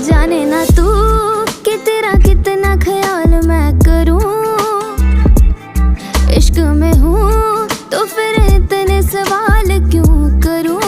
जाने ना तू कि तेरा कितना ख्याल मैं करूं। इश्क में हूँ तो फिर इतने सवाल क्यों करूं।